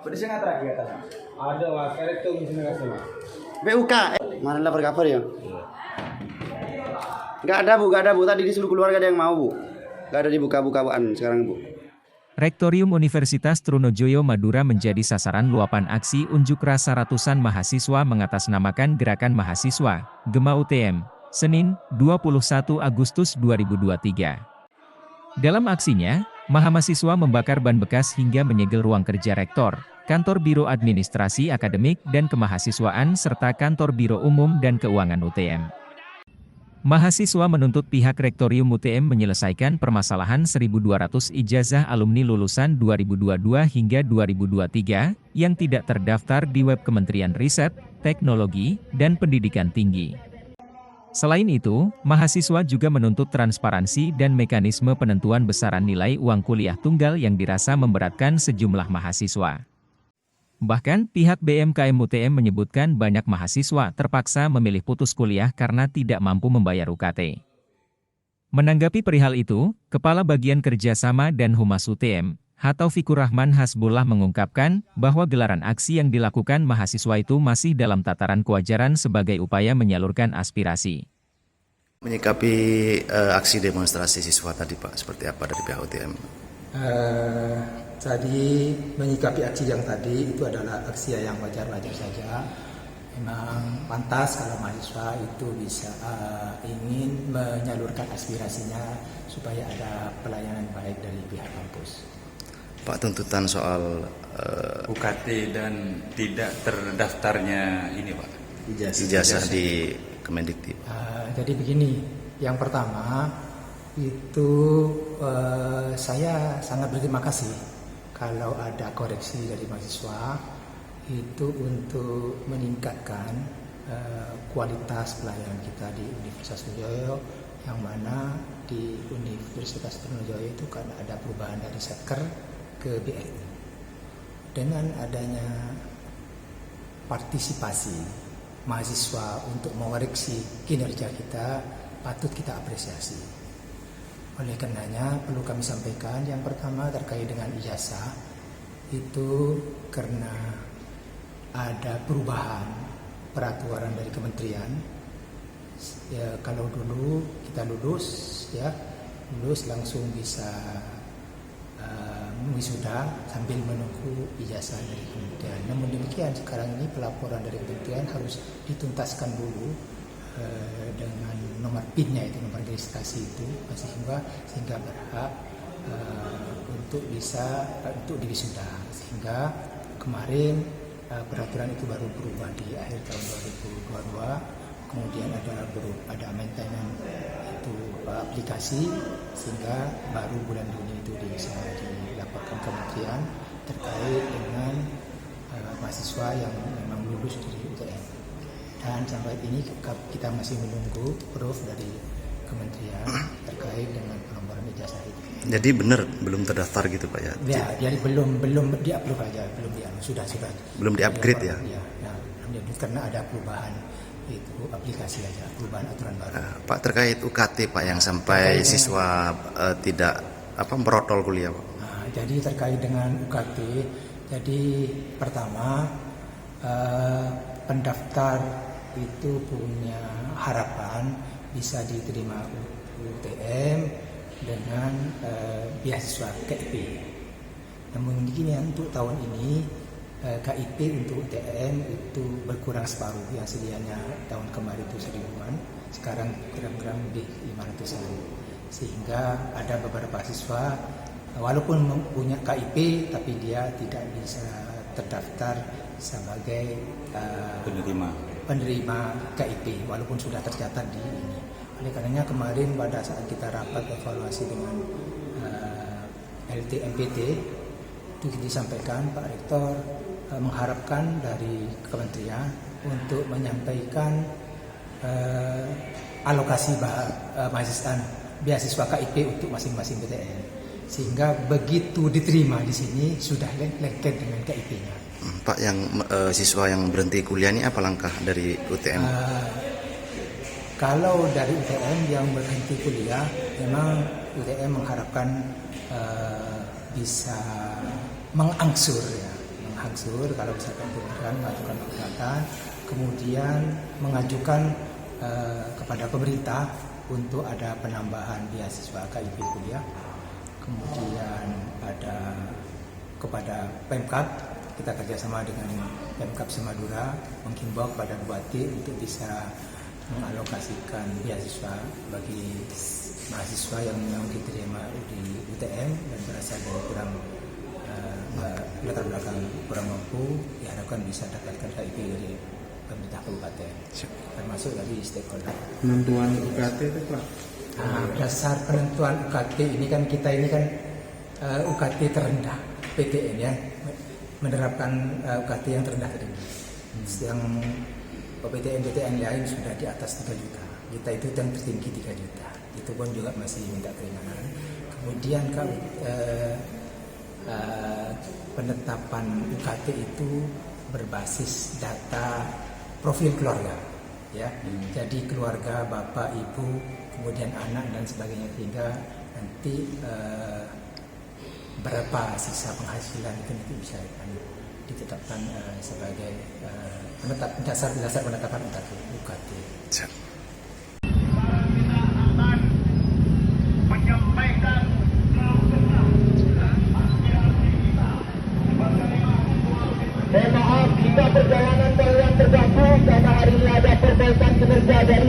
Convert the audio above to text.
Pedesnya nggak terakhir atasnya. Ada lah, karet tuh misalnya kasih lah. BUK. Mana lah berkapar ya? Nggak ada bu. Tadi disuruh keluarga ada yang mau bu. Nggak ada dibuka-bukaan sekarang bu. Rektorium Universitas Trunojoyo Madura menjadi sasaran luapan aksi unjuk rasa ratusan mahasiswa mengatasnamakan Gerakan Mahasiswa, Gema UTM, Senin, 21 Agustus 2023. Dalam aksinya, mahasiswa membakar ban bekas hingga menyegel ruang kerja rektor, kantor Biro Administrasi Akademik dan Kemahasiswaan serta kantor Biro Umum dan Keuangan UTM. Mahasiswa menuntut pihak Rektorium UTM menyelesaikan permasalahan 1.200 ijazah alumni lulusan 2022 hingga 2023 yang tidak terdaftar di web Kementerian Riset, Teknologi, dan Pendidikan Tinggi. Selain itu, mahasiswa juga menuntut transparansi dan mekanisme penentuan besaran nilai uang kuliah tunggal yang dirasa memberatkan sejumlah mahasiswa. Bahkan, pihak BMKM UTM menyebutkan banyak mahasiswa terpaksa memilih putus kuliah karena tidak mampu membayar UKT. Menanggapi perihal itu, Kepala Bagian Kerjasama dan Humas UTM, Hataufikur Rahman Hasbullah mengungkapkan bahwa gelaran aksi yang dilakukan mahasiswa itu masih dalam tataran kewajaran sebagai upaya menyalurkan aspirasi. Menyikapi aksi demonstrasi siswa tadi Pak, seperti apa dari pihak UTM? Tadi menyikapi aksi yang tadi itu adalah aksi yang wajar-wajar saja. Memang pantas kalau mahasiswa itu bisa ingin menyalurkan aspirasinya supaya ada pelayanan baik dari pihak kampus. Pak, tuntutan soal UKT dan tidak terdaftarnya ini Pak, ijazah di Kemendikti. Jadi begini, yang pertama itu saya sangat berterima kasih kalau ada koreksi dari mahasiswa itu untuk meningkatkan kualitas pelayanan kita di Universitas Trunojoyo, yang mana di Universitas Trunojoyo itu kan ada perubahan dari Setker ke BRI. Dengan adanya partisipasi mahasiswa untuk mengoreksi kinerja kita, patut kita apresiasi. Oleh karenanya perlu kami sampaikan, yang pertama terkait dengan ijazah itu karena ada perubahan peraturan dari kementerian. Ya, kalau dulu kita lulus langsung bisa wisuda sambil menunggu ijazah dari kementerian. Namun demikian sekarang ini pelaporan dari kementerian harus dituntaskan dulu dengan nomor PIN-nya, itu nomor registrasi itu, sehingga berhak untuk bisa untuk diwisuda. Sehingga kemarin peraturan itu baru berubah di akhir tahun 2022. Kemudian ada maintenance itu aplikasi, sehingga baru bulan Juni itu bisa dilaporkan kementerian terkait dengan mahasiswa yang memang lulus dari UTM. Dan sampai ini kita masih menunggu proof dari kementerian terkait dengan penomoran ijazah itu. Jadi benar belum terdaftar gitu Pak ya? Ya, jadi belum di-upload aja, sudah. Belum di-upgrade ya? Ya, belum di-upgrade karena ada perubahan itu aplikasi aja, perubahan aturan baru. Pak, terkait UKT Pak yang sampai siswa tidak merotol kuliah Pak. Jadi terkait dengan UKT, jadi pertama pendaftar itu punya harapan bisa diterima UTM dengan beasiswa KIP. Namun begini, untuk tahun ini KIP untuk UTM itu berkurang separuh, yang sedianya tahun kemarin itu 1.000-an, sekarang kurang-kurang lebih 500.000. Sehingga ada beberapa siswa walaupun punya KIP tapi dia tidak bisa terdaftar sebagai penerima KIP walaupun sudah tercatat di ini. Oleh karenanya kemarin pada saat kita rapat evaluasi dengan LTMPT itu disampaikan Pak Rektor mengharapkan dari kementerian untuk menyampaikan alokasi beasiswa KIP untuk masing-masing PTN, sehingga begitu diterima di sini sudah lengket dengan KIP-nya. Pak, yang siswa yang berhenti kuliah ini apa langkah dari UTM? Kalau dari UTM yang berhenti kuliah, memang UTM mengharapkan bisa mengangsur ya, angsur kalau misalkan kebetulan mengajukan keberatan, kemudian mengajukan kepada pemerintah untuk ada penambahan beasiswa KIP kuliah, kemudian ada kepada Pemkab, kita kerjasama dengan Pemkab Semadura menghimbau kepada Bupati untuk bisa mengalokasikan beasiswa bagi mahasiswa yang memang diterima di UTM dan berasal dari kurang latar belakang kurang mampu, diharapkan bisa dapatkan KIP dari pemerintah kabupaten, termasuk dari stakeholder. Penentuan UKT itu Pak? Dasar penentuan UKT ini kan kita ini kan UKT terendah PTN ya, menerapkan UKT yang terendah tadi. Yang PTN lain sudah di atas 3 juta. Kita itu yang tertinggi 3 juta. Itu pun juga masih minta keringanan. Kemudian penetapan UKT itu berbasis data profil keluarga, ya. Jadi keluarga, bapak, ibu, kemudian anak dan sebagainya, sehingga nanti berapa sisa penghasilan itu nanti bisa ditetapkan sebagai dasar penetapan UKT. Maaf jika perjalanan kalian terganggu karena hari ini ada perbaikan kinerja dari